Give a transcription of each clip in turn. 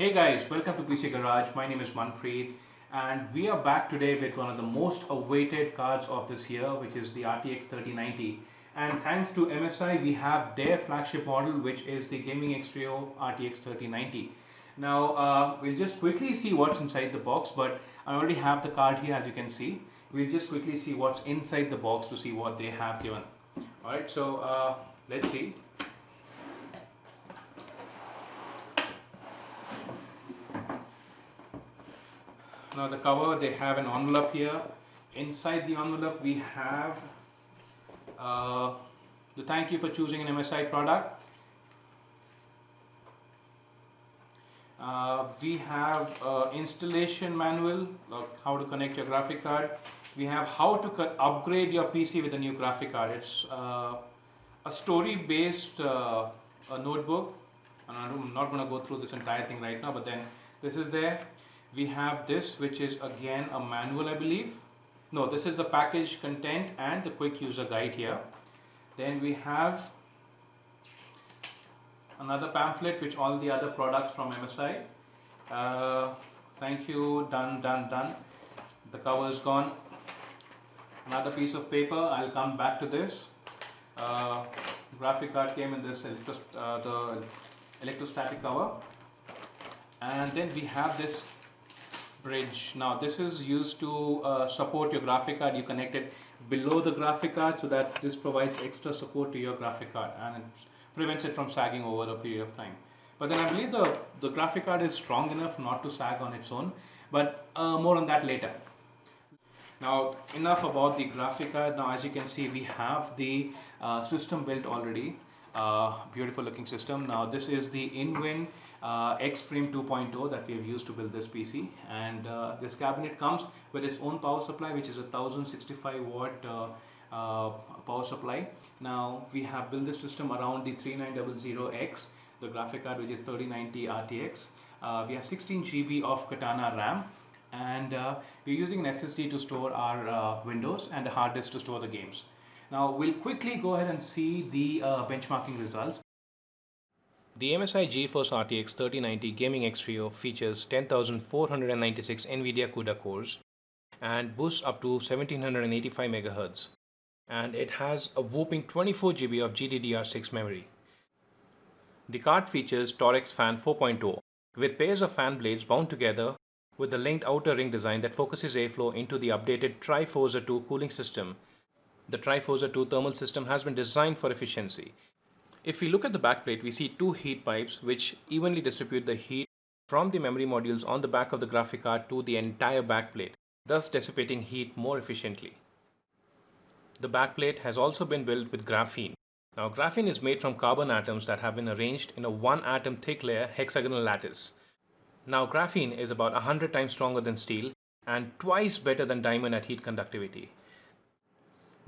Hey guys, welcome to PC Garage. My name is Manpreet, and we are back today with one of the most awaited cards of this year, which is the RTX 3090. And thanks to MSI, we have their flagship model, which is the Gaming X-Trio RTX 3090. Now, we'll just quickly see what's inside the box, but I already have the card here, as you can see. We'll just quickly see what's inside the box to see what they have given. Alright, so let's see. Now the cover, they have an envelope here. Inside the envelope we have the thank you for choosing an MSI product. We have installation manual, like how to connect your graphic card. We have how to upgrade your PC with a new graphic card. It's a story based a notebook, and I'm not going to go through this entire thing right now, but then this is there. We have this, which is again a manual, I believe. No, this is the package content and the quick user guide here. Then we have another pamphlet which all the other products from MSI. Thank you, done. The cover is gone. Another piece of paper, I'll come back to this. Graphic card came in this the electrostatic cover. And then we have this bridge. Now this is used to support your graphic card. You connect it below the graphic card so that this provides extra support to your graphic card and it prevents it from sagging over a period of time. But then I believe the graphic card is strong enough not to sag on its own, but more on that later. Now enough about the graphic card. Now as you can see, we have the system built already. Beautiful looking system. Now this is the InWin Xtreme 2.0 that we have used to build this PC, and this cabinet comes with its own power supply, which is a 1065 watt power supply. Now we have built this system around the 3900X, the graphic card, which is 3090 RTX. We have 16 GB of Katana RAM, and we're using an SSD to store our Windows and a hard disk to store the games. Now we'll quickly go ahead and see the benchmarking results. The MSI GeForce RTX 3090 Gaming X-Trio features 10,496 NVIDIA CUDA cores and boosts up to 1785 MHz, and it has a whopping 24 GB of GDDR6 memory. The card features Torx Fan 4.0 with pairs of fan blades bound together with a linked outer ring design that focuses airflow into the updated Triforza 2 cooling system. The Triforza 2 thermal system has been designed for efficiency. If we look at the backplate, we see two heat pipes which evenly distribute the heat from the memory modules on the back of the graphic card to the entire backplate, thus dissipating heat more efficiently. The backplate has also been built with graphene. Now, graphene is made from carbon atoms that have been arranged in a 1-atom thick layer hexagonal lattice. Now, graphene is about 100 times stronger than steel and twice better than diamond at heat conductivity.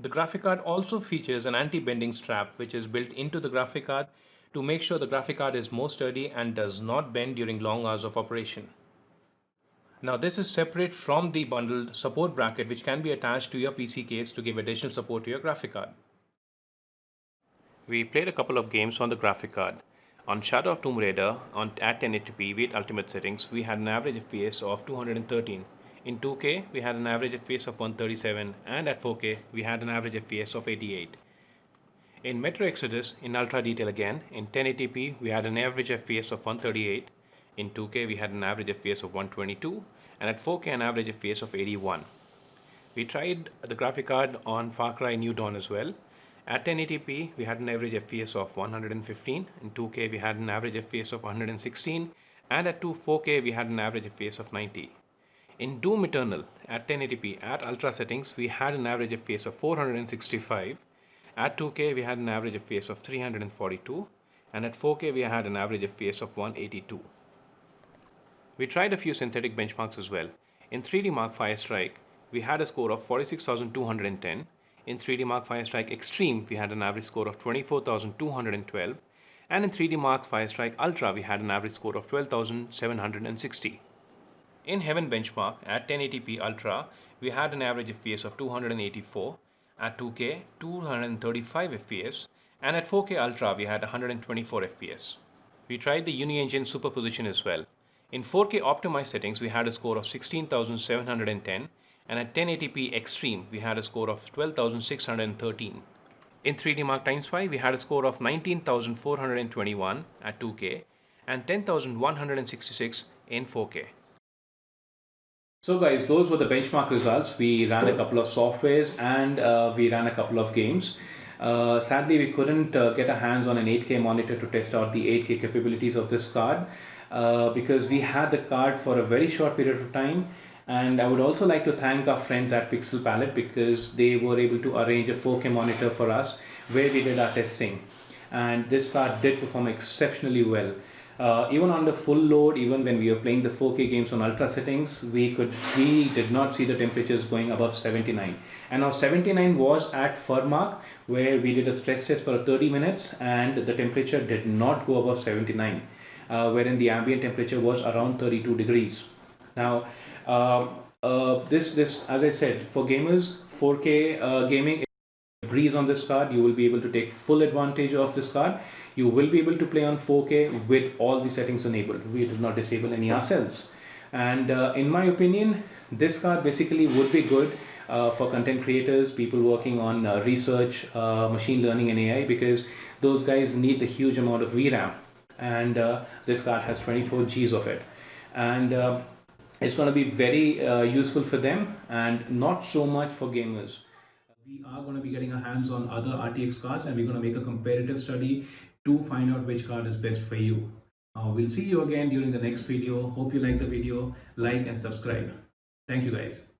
The graphic card also features an anti-bending strap which is built into the graphic card to make sure the graphic card is more sturdy and does not bend during long hours of operation. Now this is separate from the bundled support bracket which can be attached to your PC case to give additional support to your graphic card. We played a couple of games on the graphic card. On Shadow of Tomb Raider at 1080p with ultimate settings, we had an average FPS of 213. In 2K, we had an average FPS of 137, and at 4K, we had an average FPS of 88. In Metro Exodus, in ultra detail again, in 1080p, we had an average FPS of 138. In 2K, we had an average FPS of 122, and at 4K, an average FPS of 81. We tried the graphic card on Far Cry New Dawn as well. At 1080p, we had an average FPS of 115. In 2K, we had an average FPS of 116, and at 4K, we had an average FPS of 90. In Doom Eternal at 1080p at ultra settings, we had an average FPS of 465. At 2K, we had an average FPS of 342, and at 4K, we had an average FPS of 182. We tried a few synthetic benchmarks as well. In 3D Mark Firestrike, we had a score of 46,210. In 3D Mark Firestrike Extreme, we had an average score of 24,212, and in 3D Mark Firestrike Ultra, we had an average score of 12,760. In Heaven Benchmark at 1080p Ultra, we had an average FPS of 284, at 2K 235 FPS, and at 4K Ultra we had 124 FPS. We tried the UniEngine superposition as well. In 4K optimized settings, we had a score of 16,710, and at 1080p extreme, we had a score of 12,613. In 3D Mark x5, we had a score of 19,421 at 2K and 10,166 in 4K. So guys, those were the benchmark results. We ran a couple of softwares and we ran a couple of games. Sadly, we couldn't get our hands on an 8K monitor to test out the 8K capabilities of this card because we had the card for a very short period of time. And I would also like to thank our friends at Pixel Palette because they were able to arrange a 4K monitor for us where we did our testing. And this card did perform exceptionally well. Even on the full load, even when we were playing the 4K games on ultra settings, we did not see the temperatures going above 79. And now 79 was at Furmark, where we did a stress test for 30 minutes, and the temperature did not go above 79, wherein the ambient temperature was around 32 degrees. Now, this as I said, for gamers, 4K gaming. Breeze on this card. You will be able to take full advantage of this card. You will be able to play on 4K with all the settings enabled. We did not disable any ourselves. And in my opinion, this card basically would be good for content creators, people working on research, machine learning and AI, because those guys need the huge amount of VRAM. And this card has 24 Gs of it. And it's going to be very useful for them and not so much for gamers. We are going to be getting our hands on other RTX cards and we're going to make a comparative study to find out which card is best for you. We'll see you again during the next video. Hope you like the video. Like and subscribe. Thank you guys.